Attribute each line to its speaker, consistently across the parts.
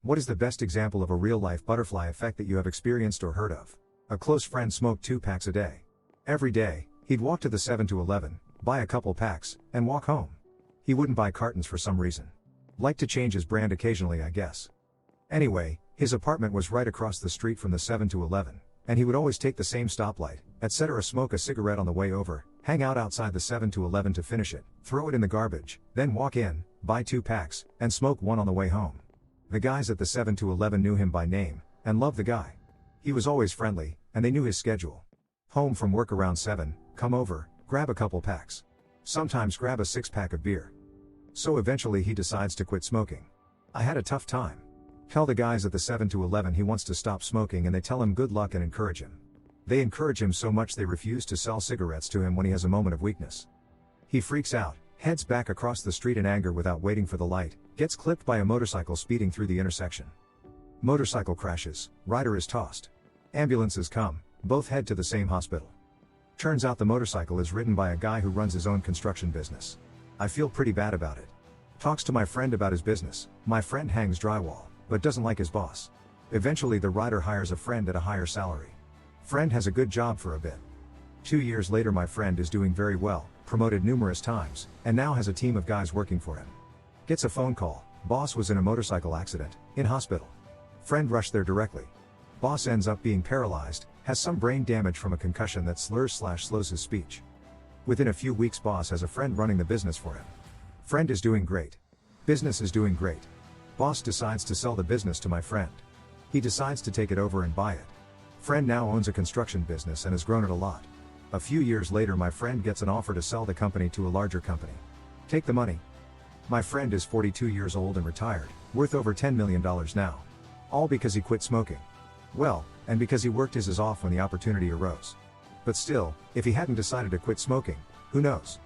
Speaker 1: What is the best example of a real-life butterfly effect that you have experienced or heard of? A close friend smoked 2 packs a day. Every day, he'd walk to the 7-Eleven, buy a couple packs, and walk home. He wouldn't buy cartons for some reason. Liked to change his brand occasionally, I guess. Anyway, his apartment was right across the street from the 7-Eleven, and he would always take the same stoplight, etc., smoke a cigarette on the way over, hang out outside the 7-Eleven to finish it, throw it in the garbage, then walk in, buy 2 packs, and smoke 1 on the way home. The guys at the 7-Eleven knew him by name, and loved the guy. He was always friendly, and they knew his schedule. Home from work around 7, come over, grab a couple packs. Sometimes grab a 6-pack of beer. So eventually he decides to quit smoking. I had a tough time. Tell the guys at the 7-Eleven he wants to stop smoking and they tell him good luck and encourage him. They encourage him so much they refuse to sell cigarettes to him when he has a moment of weakness. He freaks out, heads back across the street in anger without waiting for the light, gets clipped by a motorcycle speeding through the intersection. Motorcycle crashes, rider is tossed. Ambulances come, both head to the same hospital. Turns out the motorcycle is ridden by a guy who runs his own construction business. I feel pretty bad about it. Talks to my friend about his business. My friend hangs drywall, but doesn't like his boss. Eventually the rider hires a friend at a higher salary. Friend has a good job for a bit. 2 years later my friend is doing very well, promoted numerous times, and now has a team of guys working for him. Gets a phone call, boss was in a motorcycle accident, in hospital. Friend rushed there directly. Boss ends up being paralyzed, has some brain damage from a concussion that slows his speech. Within a few weeks boss has a friend running the business for him. Friend is doing great. Business is doing great. Boss decides to sell the business to my friend. He decides to take it over and buy it. Friend now owns a construction business and has grown it a lot. A few years later my friend gets an offer to sell the company to a larger company. Take the money. My friend is 42 years old and retired, worth over $10 million now. All because he quit smoking. Well, and because he worked his ass off when the opportunity arose. But still, if he hadn't decided to quit smoking, who knows?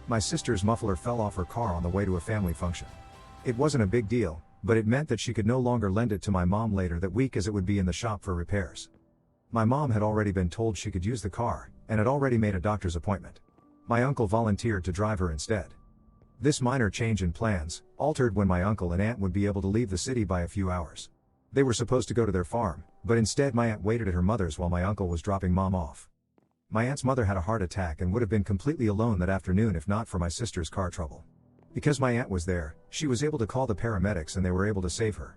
Speaker 1: My sister's muffler fell off her car on the way to a family function. It wasn't a big deal, but it meant that she could no longer lend it to my mom later that week as it would be in the shop for repairs. My mom had already been told she could use the car, and had already made a doctor's appointment. My uncle volunteered to drive her instead. This minor change in plans altered when my uncle and aunt would be able to leave the city by a few hours. They were supposed to go to their farm, but instead my aunt waited at her mother's while my uncle was dropping mom off. My aunt's mother had a heart attack and would have been completely alone that afternoon if not for my sister's car trouble. Because my aunt was there, she was able to call the paramedics and they were able to save her.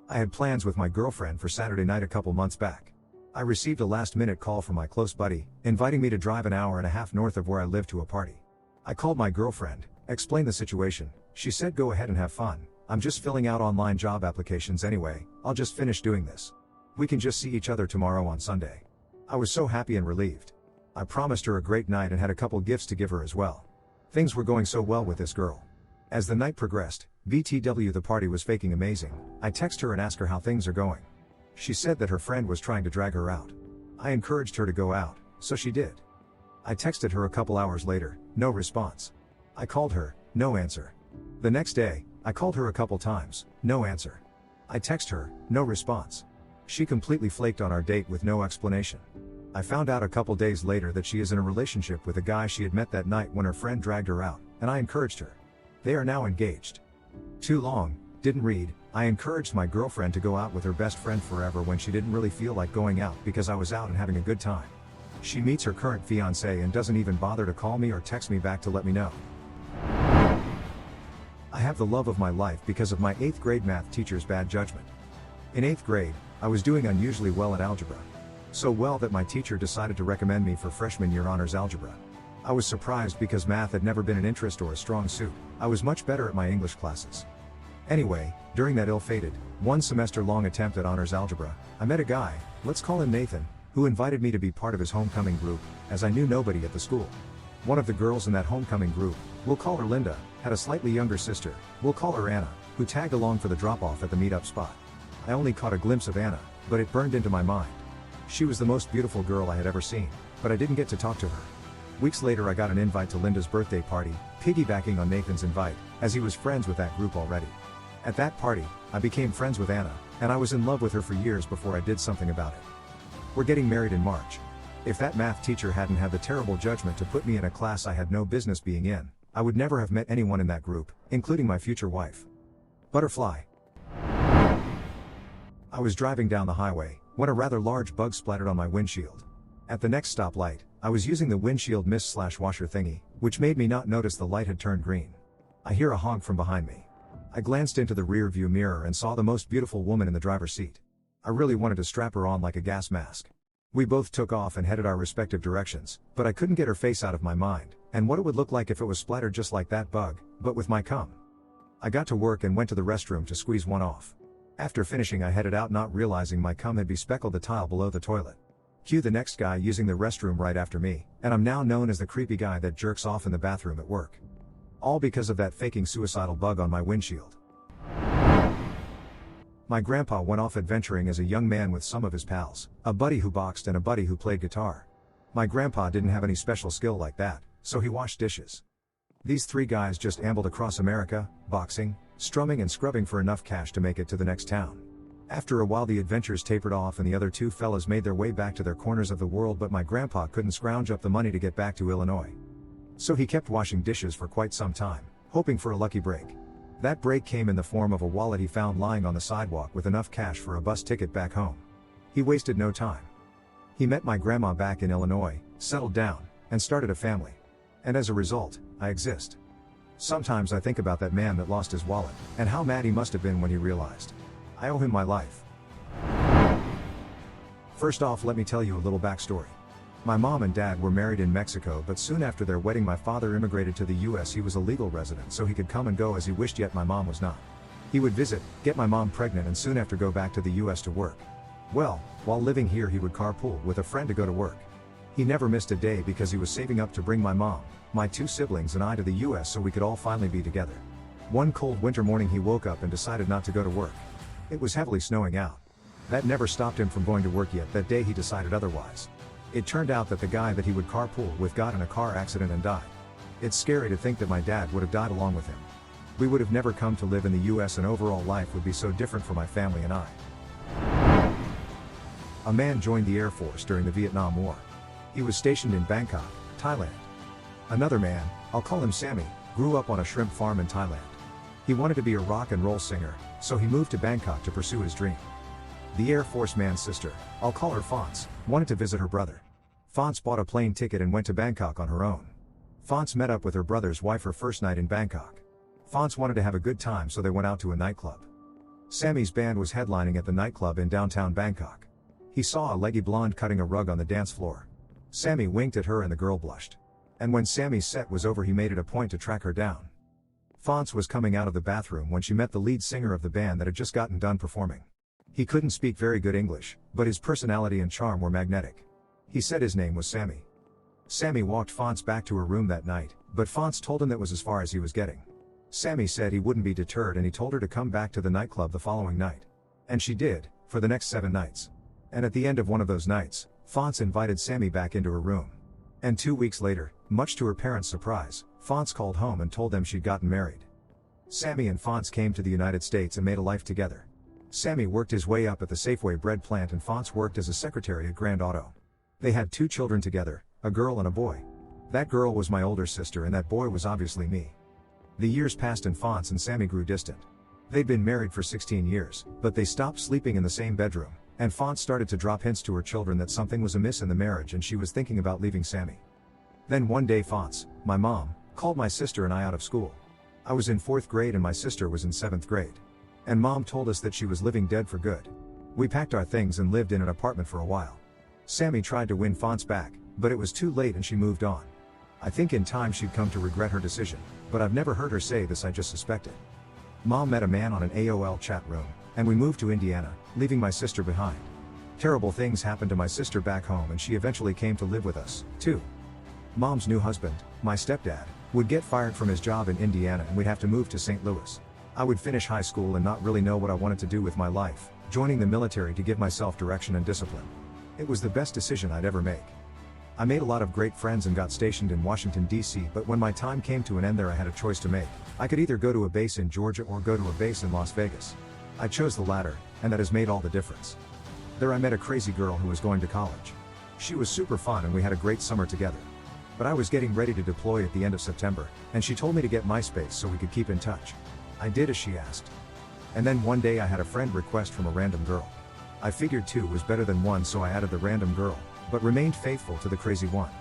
Speaker 1: I had plans with my girlfriend for Saturday night a couple months back. I received a last-minute call from my close buddy, inviting me to drive an hour and a half north of where I live to a party. I called my girlfriend, explained the situation. She said go ahead and have fun. I'm just filling out online job applications anyway, I'll just finish doing this. We can just see each other tomorrow on Sunday. I was so happy and relieved. I promised her a great night and had a couple gifts to give her as well. Things were going so well with this girl. As the night progressed, BTW the party was faking amazing. I text her and ask her how things are going. She said that her friend was trying to drag her out. I encouraged her to go out, so she did. I texted her a couple hours later, no response. I called her, no answer. The next day, I called her a couple times, no answer. I text her, no response. She completely flaked on our date with no explanation. I found out a couple days later that she is in a relationship with a guy she had met that night when her friend dragged her out, and I encouraged her. They are now engaged. Too long, didn't read. I encouraged my girlfriend to go out with her best friend forever when she didn't really feel like going out because I was out and having a good time. She meets her current fiancé and doesn't even bother to call me or text me back to let me know. I have the love of my life because of my 8th grade math teacher's bad judgment. In 8th grade, I was doing unusually well at algebra. So well that my teacher decided to recommend me for freshman year honors algebra. I was surprised because math had never been an interest or a strong suit. I was much better at my English classes. Anyway, during that ill-fated, 1 semester long attempt at honors algebra, I met a guy, let's call him Nathan, who invited me to be part of his homecoming group, as I knew nobody at the school. One of the girls in that homecoming group, we'll call her Linda, had a slightly younger sister, we'll call her Anna, who tagged along for the drop-off at the meetup spot. I only caught a glimpse of Anna, but it burned into my mind. She was the most beautiful girl I had ever seen, but I didn't get to talk to her. Weeks later I got an invite to Linda's birthday party, piggybacking on Nathan's invite, as he was friends with that group already. At that party, I became friends with Anna, and I was in love with her for years before I did something about it. We're getting married in March. If that math teacher hadn't had the terrible judgment to put me in a class I had no business being in, I would never have met anyone in that group, including my future wife. Butterfly. I was driving down the highway, when a rather large bug splattered on my windshield. At the next stoplight, I was using the windshield mist/washer thingy, which made me not notice the light had turned green. I hear a honk from behind me. I glanced into the rear view mirror and saw the most beautiful woman in the driver's seat. I really wanted to strap her on like a gas mask. We both took off and headed our respective directions, but I couldn't get her face out of my mind, and what it would look like if it was splattered just like that bug, but with my cum. I got to work and went to the restroom to squeeze one off. After finishing, I headed out, not realizing my cum had bespeckled the tile below the toilet. Cue the next guy using the restroom right after me, and I'm now known as the creepy guy that jerks off in the bathroom at work. All because of that faking suicidal bug on my windshield. My grandpa went off adventuring as a young man with some of his pals, a buddy who boxed and a buddy who played guitar. My grandpa didn't have any special skill like that, so he washed dishes. These three guys just ambled across America, boxing, strumming and scrubbing for enough cash to make it to the next town. After a while the adventures tapered off and the other two fellas made their way back to their corners of the world, but my grandpa couldn't scrounge up the money to get back to Illinois. So he kept washing dishes for quite some time, hoping for a lucky break. That break came in the form of a wallet he found lying on the sidewalk with enough cash for a bus ticket back home. He wasted no time. He met my grandma back in Illinois, settled down, and started a family. And as a result, I exist. Sometimes I think about that man that lost his wallet, and how mad he must have been when he realized. I owe him my life. First off, let me tell you a little backstory. My mom and dad were married in Mexico, but soon after their wedding my father immigrated to the US. He was a legal resident, so he could come and go as he wished, yet my mom was not. He would visit, get my mom pregnant, and soon after go back to the US to work. Well, while living here he would carpool with a friend to go to work. He never missed a day because he was saving up to bring my mom, my two siblings and I to the US so we could all finally be together. One cold winter morning he woke up and decided not to go to work. It was heavily snowing out. That never stopped him from going to work, yet that day he decided otherwise. It turned out that the guy that he would carpool with got in a car accident and died. It's scary to think that my dad would have died along with him. We would have never come to live in the US and overall life would be so different for my family and I. A man joined the Air Force during the Vietnam War. He was stationed in Bangkok, Thailand. Another man, I'll call him Sammy, grew up on a shrimp farm in Thailand. He wanted to be a rock and roll singer, so he moved to Bangkok to pursue his dream. The Air Force man's sister, I'll call her Fonce, wanted to visit her brother. Fonce bought a plane ticket and went to Bangkok on her own. Fonce met up with her brother's wife her first night in Bangkok. Fonce wanted to have a good time, so they went out to a nightclub. Sammy's band was headlining at the nightclub in downtown Bangkok. He saw a leggy blonde cutting a rug on the dance floor. Sammy winked at her and the girl blushed. And when Sammy's set was over he made it a point to track her down. Fonce was coming out of the bathroom when she met the lead singer of the band that had just gotten done performing. He couldn't speak very good English, but his personality and charm were magnetic. He said his name was Sammy. Sammy walked Fonce back to her room that night, but Fonce told him that was as far as he was getting. Sammy said he wouldn't be deterred and he told her to come back to the nightclub the following night. And she did, for the next 7 nights. And at the end of one of those nights, Fonce invited Sammy back into her room. And 2 weeks later, much to her parents' surprise, Fonce called home and told them she'd gotten married. Sammy and Fonce came to the United States and made a life together. Sammy worked his way up at the Safeway bread plant and Fonce worked as a secretary at Grand Auto. They had 2 children together, a girl and a boy. That girl was my older sister and that boy was obviously me. The years passed and Fonce and Sammy grew distant. They'd been married for 16 years, but they stopped sleeping in the same bedroom, and Fonce started to drop hints to her children that something was amiss in the marriage and she was thinking about leaving Sammy. Then one day Fonce, my mom, called my sister and I out of school. I was in 4th grade and my sister was in 7th grade. And mom told us that she was living dead for good. We packed our things and lived in an apartment for a while. Sammy tried to win Fonce back, but it was too late and she moved on. I think in time she'd come to regret her decision, but I've never heard her say this, I just suspected. Mom met a man on an AOL chat room, and we moved to Indiana, leaving my sister behind. Terrible things happened to my sister back home and she eventually came to live with us, too. Mom's new husband, my stepdad, would get fired from his job in Indiana and we'd have to move to St. Louis. I would finish high school and not really know what I wanted to do with my life, joining the military to give myself direction and discipline. It was the best decision I'd ever make. I made a lot of great friends and got stationed in Washington, D.C., but when my time came to an end there I had a choice to make. I could either go to a base in Georgia or go to a base in Las Vegas. I chose the latter, and that has made all the difference. There I met a crazy girl who was going to college. She was super fun and we had a great summer together. But I was getting ready to deploy at the end of September, and she told me to get MySpace so we could keep in touch. I did as she asked. And then one day I had a friend request from a random girl. I figured 2 was better than 1, so I added the random girl, but remained faithful to the crazy one.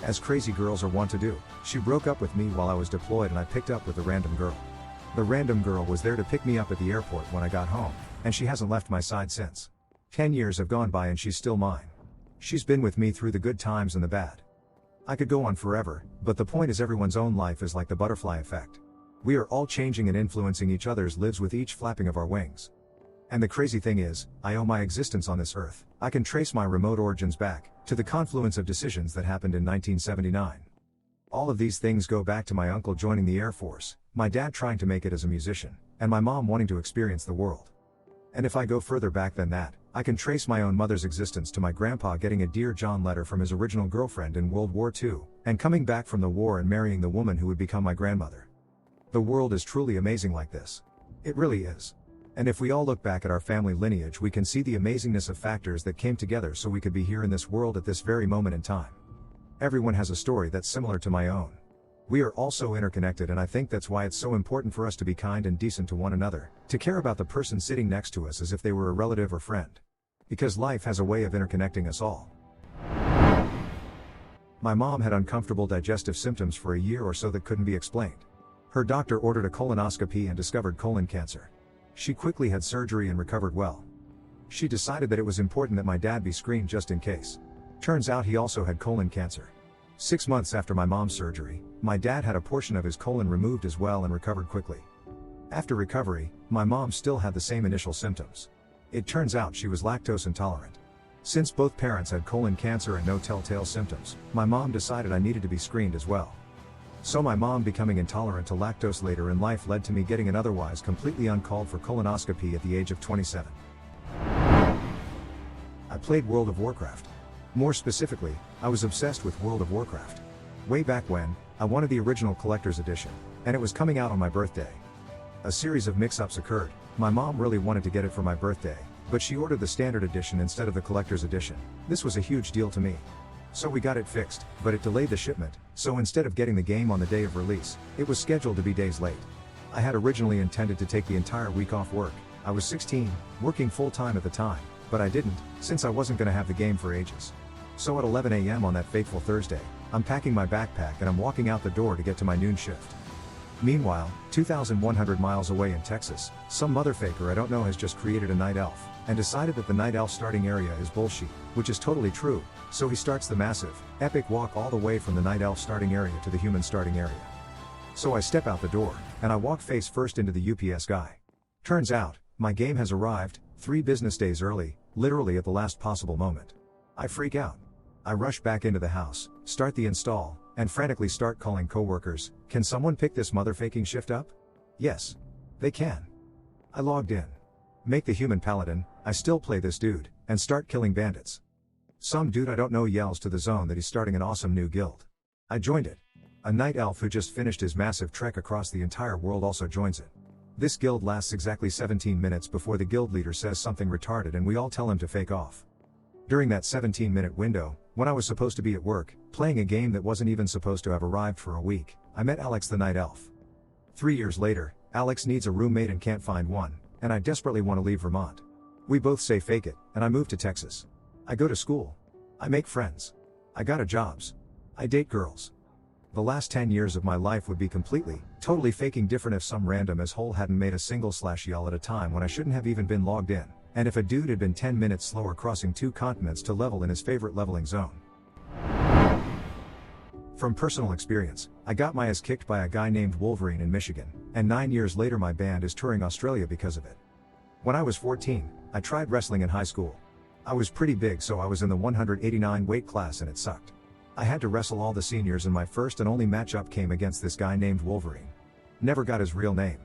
Speaker 1: As crazy girls are wont to do, she broke up with me while I was deployed and I picked up with the random girl. The random girl was there to pick me up at the airport when I got home, and she hasn't left my side since. 10 years have gone by and she's still mine. She's been with me through the good times and the bad. I could go on forever, but the point is everyone's own life is like the butterfly effect. We are all changing and influencing each other's lives with each flapping of our wings. And the crazy thing is, I owe my existence on this earth. I can trace my remote origins back to the confluence of decisions that happened in 1979. All of these things go back to my uncle joining the Air Force, my dad trying to make it as a musician, and my mom wanting to experience the world. And if I go further back than that, I can trace my own mother's existence to my grandpa getting a Dear John letter from his original girlfriend in World War II, and coming back from the war and marrying the woman who would become my grandmother. The world is truly amazing like this. It really is. And if we all look back at our family lineage, we can see the amazingness of factors that came together so we could be here in this world at this very moment in time. Everyone has a story that's similar to my own. We are all so interconnected, and I think that's why it's so important for us to be kind and decent to one another, to care about the person sitting next to us as if they were a relative or friend. Because life has a way of interconnecting us all. My mom had uncomfortable digestive symptoms for a year or so that couldn't be explained. Her doctor ordered a colonoscopy and discovered colon cancer. She quickly had surgery and recovered well. She decided that it was important that my dad be screened just in case. Turns out he also had colon cancer. 6 months after my mom's surgery, my dad had a portion of his colon removed as well and recovered quickly. After recovery, my mom still had the same initial symptoms. It turns out she was lactose intolerant. Since both parents had colon cancer and no telltale symptoms, my mom decided I needed to be screened as well. So my mom becoming intolerant to lactose later in life led to me getting an otherwise completely uncalled for colonoscopy at the age of 27. I played World of Warcraft. More specifically, I was obsessed with World of Warcraft. Way back when, I wanted the original collector's edition, and it was coming out on my birthday. A series of mix-ups occurred. My mom really wanted to get it for my birthday, but she ordered the standard edition instead of the collector's edition. This was a huge deal to me. So we got it fixed, but it delayed the shipment, so instead of getting the game on the day of release, it was scheduled to be days late. I had originally intended to take the entire week off work. I was 16, working full-time at the time, but I didn't, since I wasn't going to have the game for ages. So at 11 a.m. on that fateful Thursday, I'm packing my backpack and I'm walking out the door to get to my noon shift. Meanwhile, 2,100 miles away in Texas, some motherfaker I don't know has just created a night elf, and decided that the night elf starting area is bullshit, which is totally true, so he starts the massive, epic walk all the way from the night elf starting area to the human starting area. So I step out the door, and I walk face first into the UPS guy. Turns out, my game has arrived, 3 business days early, literally at the last possible moment. I freak out. I rush back into the house, start the install, and frantically start calling coworkers. Can someone pick this motherfaking shift up? Yes. They can. I logged in. Make the human paladin, I still play this dude, and start killing bandits. Some dude I don't know yells to the zone that he's starting an awesome new guild. I joined it. A night elf who just finished his massive trek across the entire world also joins it. This guild lasts exactly 17 minutes before the guild leader says something retarded and we all tell him to fake off. During that 17-minute window, when I was supposed to be at work, playing a game that wasn't even supposed to have arrived for a week, I met Alex the night elf. 3 years later, Alex needs a roommate and can't find one, and I desperately want to leave Vermont. We both say fake it, and I move to Texas. I go to school. I make friends. I got a jobs. I date girls. The last 10 years of my life would be completely, totally faking different if some random asshole hadn't made a single /yell at a time when I shouldn't have even been logged in. And if a dude had been 10 minutes slower crossing 2 continents to level in his favorite leveling zone. From personal experience, I got my ass kicked by a guy named Wolverine in Michigan, and 9 years later my band is touring Australia because of it. When I was 14, I tried wrestling in high school. I was pretty big, so I was in the 189 weight class and it sucked. I had to wrestle all the seniors and my first and only matchup came against this guy named Wolverine. Never got his real name.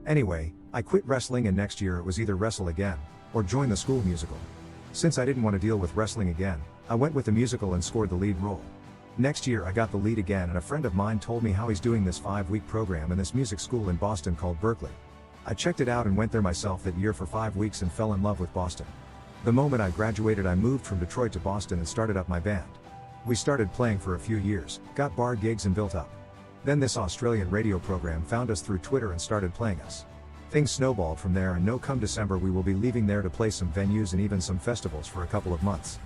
Speaker 1: Anyway, I quit wrestling and next year it was either wrestle again, or join the school musical. Since I didn't want to deal with wrestling again, I went with the musical and scored the lead role. Next year I got the lead again and a friend of mine told me how he's doing this 5-week program in this music school in Boston called Berkeley. I checked it out and went there myself that year for 5 weeks and fell in love with Boston. The moment I graduated I moved from Detroit to Boston and started up my band. We started playing for a few years, got bar gigs and built up. Then this Australian radio program found us through Twitter and started playing us. Things snowballed from there, and come December we will be leaving there to play some venues and even some festivals for a couple of months.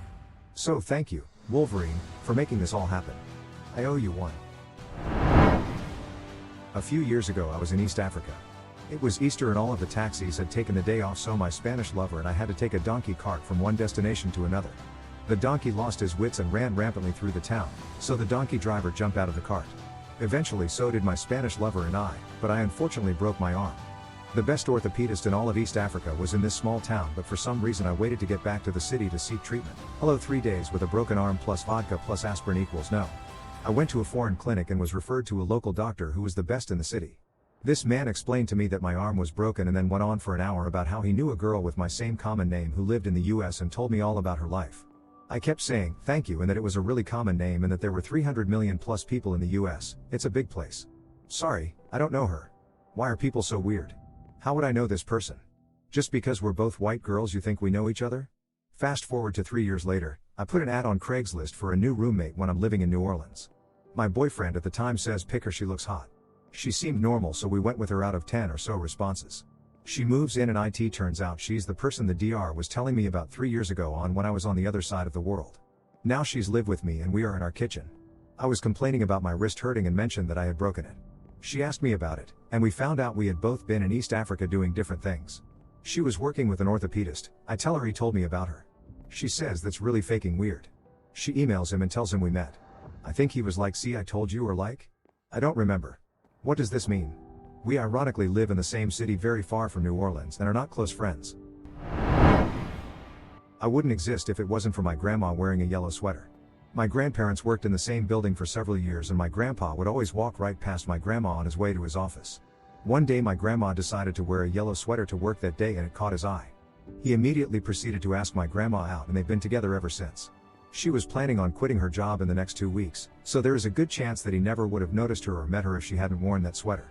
Speaker 1: So thank you, Wolverine, for making this all happen. I owe you one. A few years ago I was in East Africa. It was Easter and all of the taxis had taken the day off, so my Spanish lover and I had to take a donkey cart from one destination to another. The donkey lost his wits and ran rampantly through the town, so the donkey driver jumped out of the cart. Eventually so did my Spanish lover and I, but I unfortunately broke my arm. The best orthopedist in all of East Africa was in this small town, but for some reason I waited to get back to the city to seek treatment. Hello, 3 days with a broken arm plus vodka plus aspirin equals no. I went to a foreign clinic and was referred to a local doctor who was the best in the city. This man explained to me that my arm was broken and then went on for an hour about how he knew a girl with my same common name who lived in the US and told me all about her life. I kept saying, thank you, and that it was a really common name and that there were 300 million plus people in the US, it's a big place. Sorry, I don't know her. Why are people so weird? How would I know this person? Just because we're both white girls you think we know each other? Fast forward to 3 years later, I put an ad on Craigslist for a new roommate when I'm living in New Orleans. My boyfriend at the time says pick her, she looks hot. She seemed normal, so we went with her out of 10 or so responses. She moves in and it turns out she's the person the DR was telling me about 3 years ago on when I was on the other side of the world. Now she's lived with me and we are in our kitchen. I was complaining about my wrist hurting and mentioned that I had broken it. She asked me about it, and we found out we had both been in East Africa doing different things. She was working with an orthopedist. I tell her he told me about her. She says that's really faking weird. She emails him and tells him we met. I think he was like, see, I told you, or like? I don't remember. What does this mean? We ironically live in the same city very far from New Orleans and are not close friends. I wouldn't exist if it wasn't for my grandma wearing a yellow sweater. My grandparents worked in the same building for several years and my grandpa would always walk right past my grandma on his way to his office. One day my grandma decided to wear a yellow sweater to work that day and it caught his eye. He immediately proceeded to ask my grandma out and they've been together ever since. She was planning on quitting her job in the next 2 weeks, so there is a good chance that he never would have noticed her or met her if she hadn't worn that sweater.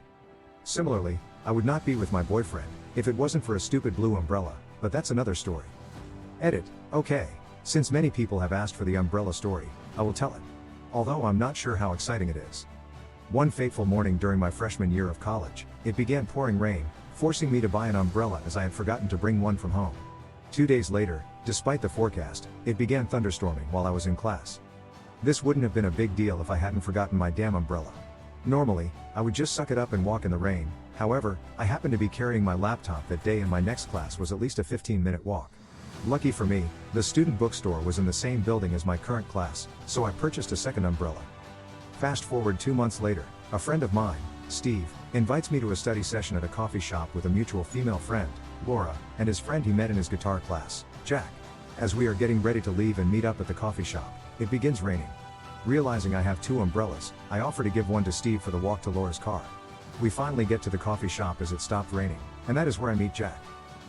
Speaker 1: Similarly, I would not be with my boyfriend if it wasn't for a stupid blue umbrella, but that's another story. Edit. Okay. Since many people have asked for the umbrella story, I will tell it. Although I'm not sure how exciting it is. One fateful morning during my freshman year of college, it began pouring rain, forcing me to buy an umbrella as I had forgotten to bring one from home. 2 days later, despite the forecast, it began thunderstorming while I was in class. This wouldn't have been a big deal if I hadn't forgotten my damn umbrella. Normally, I would just suck it up and walk in the rain. However, I happened to be carrying my laptop that day and my next class was at least a 15-minute walk. Lucky for me, the student bookstore was in the same building as my current class, so I purchased a second umbrella. Fast forward 2 months later, a friend of mine, Steve, invites me to a study session at a coffee shop with a mutual female friend, Laura, and his friend he met in his guitar class, Jack. As we are getting ready to leave and meet up at the coffee shop, it begins raining. Realizing I have 2 umbrellas, I offer to give one to Steve for the walk to Laura's car. We finally get to the coffee shop as it stopped raining, and that is where I meet Jack.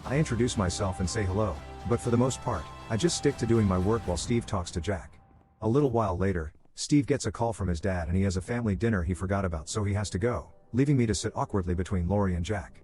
Speaker 1: I introduce myself and say hello, but for the most part, I just stick to doing my work while Steve talks to Jack. A little while later, Steve gets a call from his dad and he has a family dinner he forgot about, so he has to go, leaving me to sit awkwardly between Lori and Jack.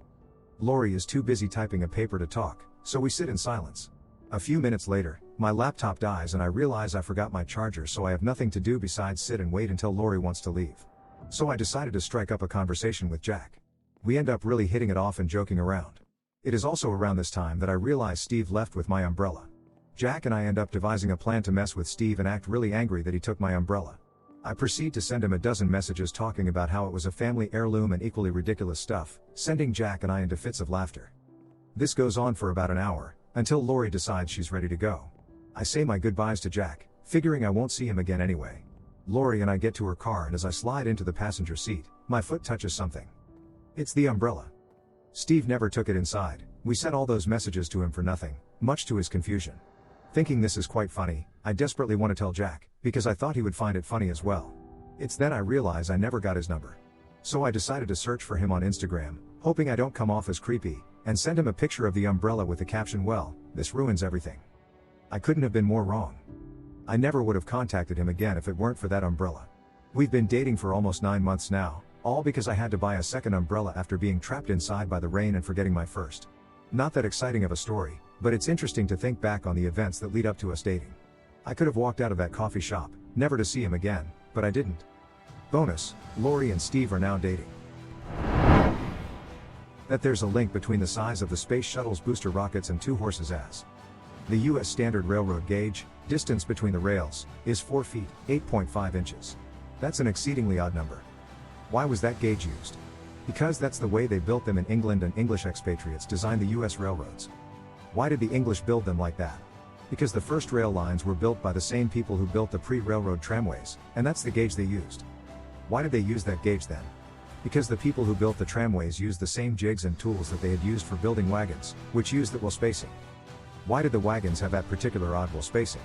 Speaker 1: Lori is too busy typing a paper to talk, so we sit in silence. A few minutes later, my laptop dies and I realize I forgot my charger, so I have nothing to do besides sit and wait until Lori wants to leave. So I decided to strike up a conversation with Jack. We end up really hitting it off and joking around. It is also around this time that I realize Steve left with my umbrella. Jack and I end up devising a plan to mess with Steve and act really angry that he took my umbrella. I proceed to send him a dozen messages talking about how it was a family heirloom and equally ridiculous stuff, sending Jack and I into fits of laughter. This goes on for about an hour, until Lori decides she's ready to go. I say my goodbyes to Jack, figuring I won't see him again anyway. Lori and I get to her car and as I slide into the passenger seat, my foot touches something. It's the umbrella. Steve never took it inside. We sent all those messages to him for nothing, much to his confusion. Thinking this is quite funny, I desperately want to tell Jack, because I thought he would find it funny as well. It's then I realize I never got his number. So I decided to search for him on Instagram, hoping I don't come off as creepy, and send him a picture of the umbrella with the caption, "Well, this ruins everything." I couldn't have been more wrong. I never would have contacted him again if it weren't for that umbrella. We've been dating for almost 9 months now, all because I had to buy a second umbrella after being trapped inside by the rain and forgetting my first. Not that exciting of a story, but it's interesting to think back on the events that lead up to us dating. I could have walked out of that coffee shop, never to see him again, but I didn't. Bonus, Lori and Steve are now dating. That there's a link between the size of the Space Shuttle's booster rockets and two horses' ass. The U.S. standard railroad gauge, distance between the rails, is 4 feet, 8.5 inches. That's an exceedingly odd number. Why was that gauge used? Because that's the way they built them in England, and English expatriates designed the U.S. railroads. Why did the English build them like that? Because the first rail lines were built by the same people who built the pre-railroad tramways, and that's the gauge they used. Why did they use that gauge then? Because the people who built the tramways used the same jigs and tools that they had used for building wagons, which used that wheel spacing. Why did the wagons have that particular odd wheel spacing?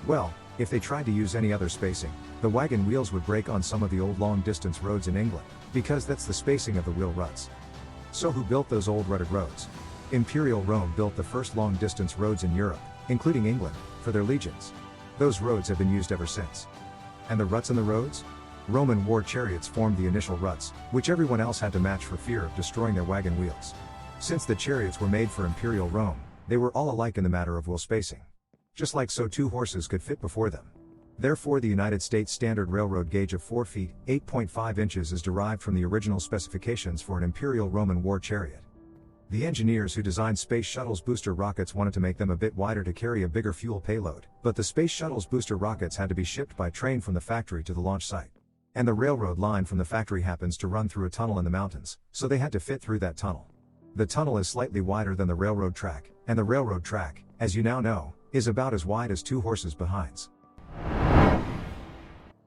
Speaker 1: Well, if they tried to use any other spacing, the wagon wheels would break on some of the old long-distance roads in England, because that's the spacing of the wheel ruts. So who built those old rutted roads? Imperial Rome built the first long-distance roads in Europe, including England, for their legions. Those roads have been used ever since. And the ruts in the roads? Roman war chariots formed the initial ruts, which everyone else had to match for fear of destroying their wagon wheels. Since the chariots were made for Imperial Rome, they were all alike in the matter of wheel spacing. Just like so, two horses could fit before them. Therefore, the United States standard railroad gauge of 4 feet, 8.5 inches is derived from the original specifications for an Imperial Roman war chariot. The engineers who designed Space Shuttle's booster rockets wanted to make them a bit wider to carry a bigger fuel payload, but the Space Shuttle's booster rockets had to be shipped by train from the factory to the launch site. And the railroad line from the factory happens to run through a tunnel in the mountains, so they had to fit through that tunnel. The tunnel is slightly wider than the railroad track, and the railroad track, as you now know, is about as wide as two horses' behinds.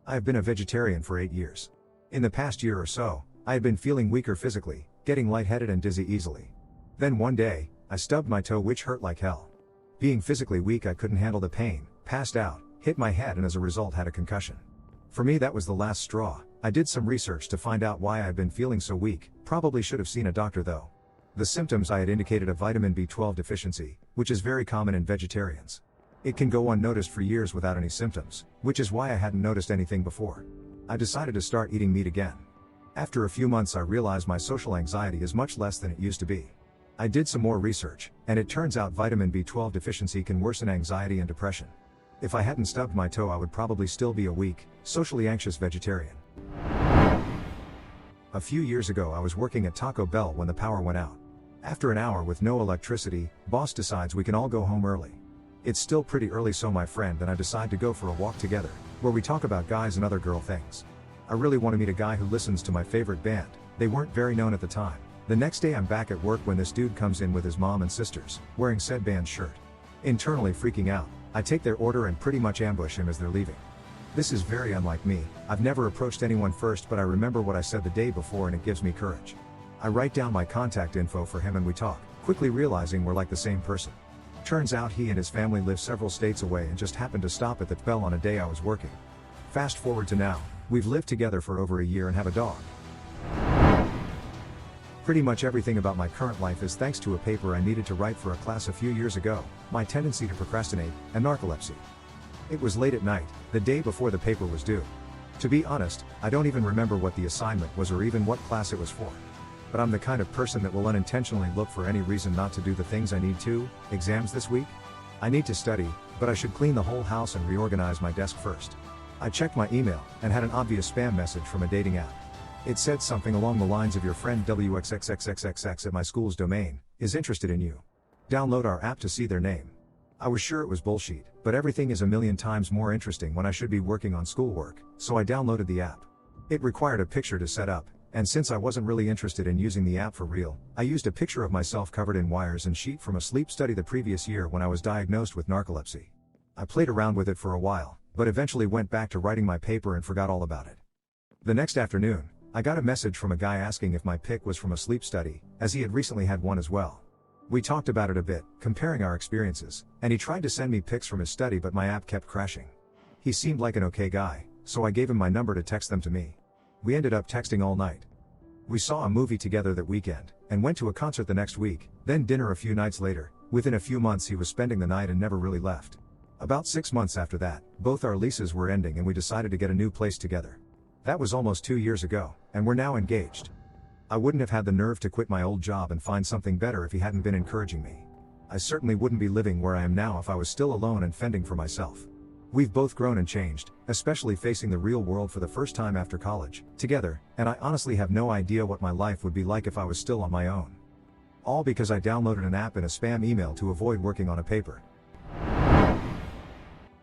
Speaker 1: I have been a vegetarian for 8 years. In the past year or so, I had been feeling weaker physically, getting lightheaded and dizzy easily. Then one day, I stubbed my toe, which hurt like hell. Being physically weak, I couldn't handle the pain, passed out, hit my head, and as a result had a concussion. For me, that was the last straw. I did some research to find out why I had been feeling so weak, probably should have seen a doctor though. The symptoms I had indicated a vitamin B12 deficiency, which is very common in vegetarians. It can go unnoticed for years without any symptoms, which is why I hadn't noticed anything before. I decided to start eating meat again. After a few months, I realized my social anxiety is much less than it used to be. I did some more research, and it turns out vitamin B12 deficiency can worsen anxiety and depression. If I hadn't stubbed my toe, I would probably still be a weak, socially anxious vegetarian. A few years ago, I was working at Taco Bell when the power went out. After an hour with no electricity, boss decides we can all go home early. It's still pretty early, so my friend and I decide to go for a walk together, where we talk about guys and other girl things. I really want to meet a guy who listens to my favorite band. They weren't very known at the time. The next day, I'm back at work when this dude comes in with his mom and sisters, wearing said band's shirt. Internally freaking out, I take their order and pretty much ambush him as they're leaving. This is very unlike me. I've never approached anyone first, but I remember what I said the day before and it gives me courage. I write down my contact info for him and we talk, quickly realizing we're like the same person. Turns out he and his family live several states away and just happened to stop at the Bell on a day I was working. Fast forward to now, we've lived together for over a year and have a dog. Pretty much everything about my current life is thanks to a paper I needed to write for a class a few years ago, my tendency to procrastinate, and narcolepsy. It was late at night, the day before the paper was due. To be honest, I don't even remember what the assignment was or even what class it was for. But I'm the kind of person that will unintentionally look for any reason not to do the things I need to. Exams this week? I need to study, but I should clean the whole house and reorganize my desk first. I checked my email, and had an obvious spam message from a dating app. It said something along the lines of, your friend WXXXXXX at my school's domain is interested in you. Download our app to see their name. I was sure it was bullshit, but everything is a million times more interesting when I should be working on schoolwork, so I downloaded the app. It required a picture to set up, and since I wasn't really interested in using the app for real, I used a picture of myself covered in wires and sheet from a sleep study the previous year when I was diagnosed with narcolepsy. I played around with it for a while, but eventually went back to writing my paper and forgot all about it. The next afternoon, I got a message from a guy asking if my pic was from a sleep study, as he had recently had one as well. We talked about it a bit, comparing our experiences, and he tried to send me pics from his study, but my app kept crashing. He seemed like an okay guy, so I gave him my number to text them to me. We ended up texting all night. We saw a movie together that weekend, and went to a concert the next week, then dinner a few nights later. Within a few months he was spending the night and never really left. About 6 months after that, both our leases were ending and we decided to get a new place together. That was almost 2 years ago, and we're now engaged. I wouldn't have had the nerve to quit my old job and find something better if he hadn't been encouraging me. I certainly wouldn't be living where I am now if I was still alone and fending for myself. We've both grown and changed, especially facing the real world for the first time after college, together, and I honestly have no idea what my life would be like if I was still on my own. All because I downloaded an app in a spam email to avoid working on a paper.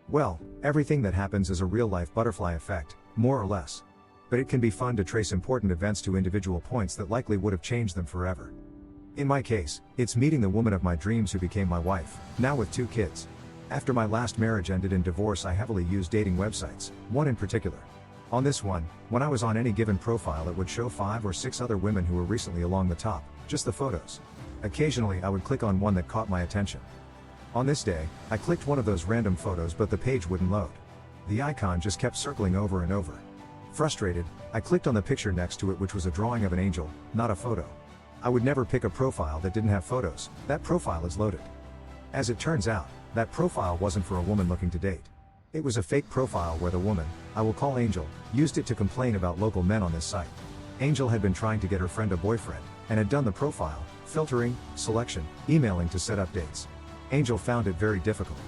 Speaker 1: Well, everything that happens is a real-life butterfly effect, more or less. But it can be fun to trace important events to individual points that likely would have changed them forever. In my case, it's meeting the woman of my dreams who became my wife, now with 2 kids. After my last marriage ended in divorce, I heavily used dating websites, one in particular. On this one, when I was on any given profile, it would show 5 or 6 other women who were recently along the top, just the photos. Occasionally I would click on one that caught my attention. On this day, I clicked one of those random photos, but the page wouldn't load. The icon just kept circling over and over. Frustrated, I clicked on the picture next to it, which was a drawing of an angel, not a photo. I would never pick a profile that didn't have photos. That profile is loaded. As it turns out, that profile wasn't for a woman looking to date. It was a fake profile where the woman, I will call Angel, used it to complain about local men on this site. Angel had been trying to get her friend a boyfriend, and had done the profile, filtering, selection, emailing to set up dates. Angel found it very difficult.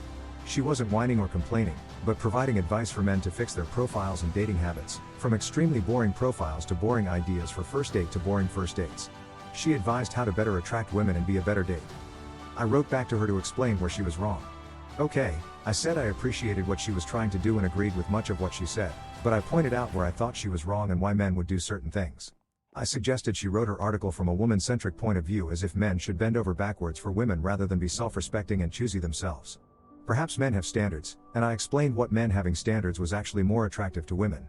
Speaker 1: She wasn't whining or complaining, but providing advice for men to fix their profiles and dating habits, from extremely boring profiles to boring ideas for first date to boring first dates. She advised how to better attract women and be a better date. I wrote back to her to explain where she was wrong. Okay, I said I appreciated what she was trying to do and agreed with much of what she said, but I pointed out where I thought she was wrong and why men would do certain things. I suggested she wrote her article from a woman-centric point of view, as if men should bend over backwards for women rather than be self-respecting and choosy themselves. Perhaps men have standards, and I explained what men having standards was actually more attractive to women.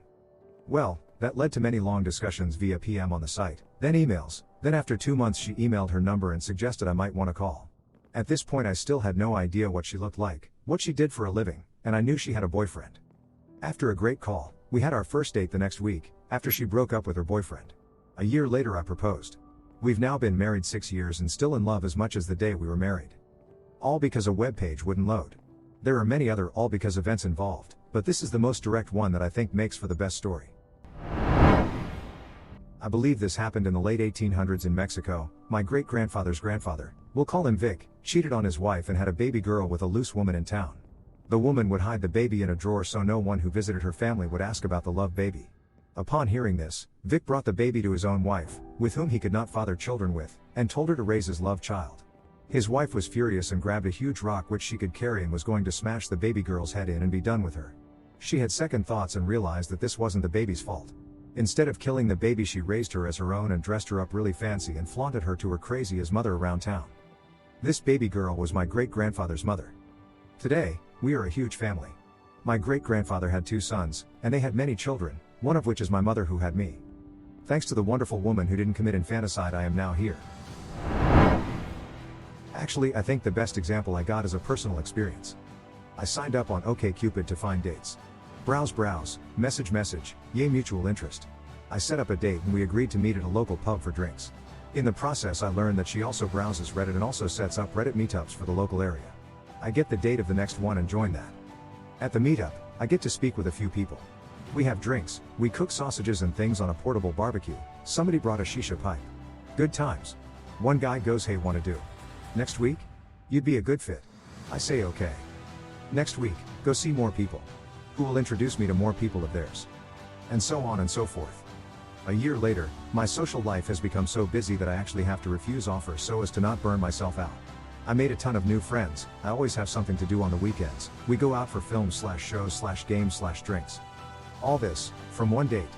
Speaker 1: Well, that led to many long discussions via PM on the site, then emails, then after 2 months she emailed her number and suggested I might want to call. At this point I still had no idea what she looked like, what she did for a living, and I knew she had a boyfriend. After a great call, we had our first date the next week, after she broke up with her boyfriend. A year later I proposed. We've now been married 6 years and still in love as much as the day we were married. All because a web page wouldn't load. There are many other all because events involved, but this is the most direct one that I think makes for the best story. I believe this happened in the late 1800s in Mexico. My great-grandfather's grandfather, we'll call him Vic, cheated on his wife and had a baby girl with a loose woman in town. The woman would hide the baby in a drawer so no one who visited her family would ask about the love baby. Upon hearing this, Vic brought the baby to his own wife, with whom he could not father children with, and told her to raise his love child. His wife was furious and grabbed a huge rock which she could carry and was going to smash the baby girl's head in and be done with her. She had second thoughts and realized that this wasn't the baby's fault. Instead of killing the baby, she raised her as her own and dressed her up really fancy and flaunted her to her crazy-as mother around town. This baby girl was my great-grandfather's mother. Today, we are a huge family. My great-grandfather had 2 sons, and they had many children, one of which is my mother who had me. Thanks to the wonderful woman who didn't commit infanticide, I am now here. Actually, I think the best example I got is a personal experience. I signed up on OkCupid to find dates. Browse, message, yay mutual interest. I set up a date and we agreed to meet at a local pub for drinks. In the process I learned that she also browses Reddit and also sets up Reddit meetups for the local area. I get the date of the next one and join that. At the meetup, I get to speak with a few people. We have drinks, we cook sausages and things on a portable barbecue, somebody brought a shisha pipe. Good times. One guy goes, hey, wanna do next week? You'd be a good fit. I say okay. Next week, go see more people. Who will introduce me to more people of theirs. And so on and so forth. A year later, my social life has become so busy that I actually have to refuse offers so as to not burn myself out. I made a ton of new friends. I always have something to do on the weekends. We go out for films/shows/games/drinks. All this, from one date.